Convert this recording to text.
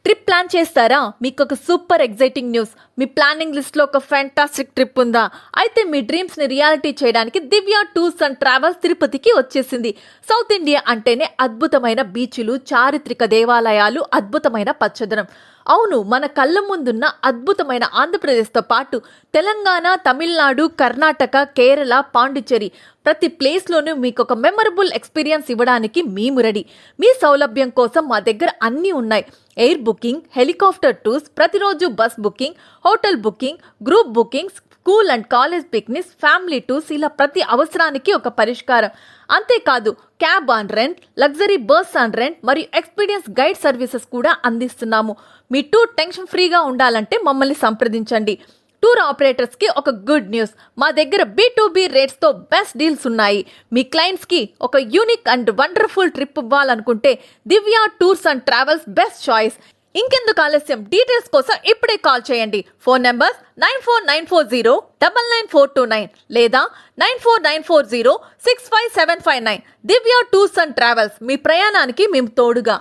Trip plan చేస్తారా? మీకు ఒక సూపర్ ఎగ్జైటింగ్ న్యూస్. మీ ప్లానింగ్ లిస్ట్ లో ఒక ఫ్యాంటాస్టిక్ ట్రిప్ ఉందా? అయితే మీ డ్రీమ్స్ ని రియాలిటీ చేయడానికి దివ్య టూర్స్ అండ్ ట్రావెల్స్ తిరుపతికి వచ్చేసింది. సౌత్ ఇండియా అంటేనే అద్భుతమైన బీచ్లు, చారిత్రక దేవాలయాలు, అద్భుతమైన పచ్చదనం. అవును, మన కళ్ళ ముందున్న అద్భుతమైన ఆంధ్రప్రదేశ్తో పాటు తెలంగాణ, తమిళనాడు, కర్ణాటక, కేరళ, పాండిచ్చేరి ప్రతి ప్లేస్లోనూ మీకు ఒక మెమరబుల్ ఎక్స్పీరియన్స్ ఇవ్వడానికి మేము రెడీ. మీ సౌలభ్యం కోసం మా దగ్గర అన్నీ ఉన్నాయి. ఎయిర్ బుకింగ్, హెలికాప్టర్ టూర్స్, ప్రతిరోజు bus booking, hotel booking, group bookings, school and college picnics, family tours, ఇలా ప్రతి అవసరానికి ఒక పరిష్కారం. అంతేకాదు, cab on rent, luxury bus on rent మరియు ఎక్స్పీరియన్స్ గైడ్ సర్వీసెస్ కూడా అందిస్తున్నాము. మీ టూర్ టెన్షన్ ఫ్రీగా ఉండాలంటే మమ్మల్ని సంప్రదించండి. టూర్ ఆపరేటర్స్ కి ఒక గుడ్ న్యూస్. మా దగ్గర B2B రేట్స్ తో బెస్ట్ డీల్స్ ఉన్నాయి. మీ క్లయింట్స్ కి ఒక యూనిక్ అండ్ వండర్ఫుల్ ట్రిప్ ఇవ్వాలనుకుంటే Divya tours and travels best choice. ఇంకెందుకు ఆలస్యం? డీటెయిల్స్ కోసం ఇప్పుడే కాల్ చేయండి. ఫోన్ నెంబర్ 9494099429 లేదా 9494065759. దివ్య టూర్స్ అండ్ ట్రావెల్స్, మీ ప్రయాణానికి మేము తోడుగా.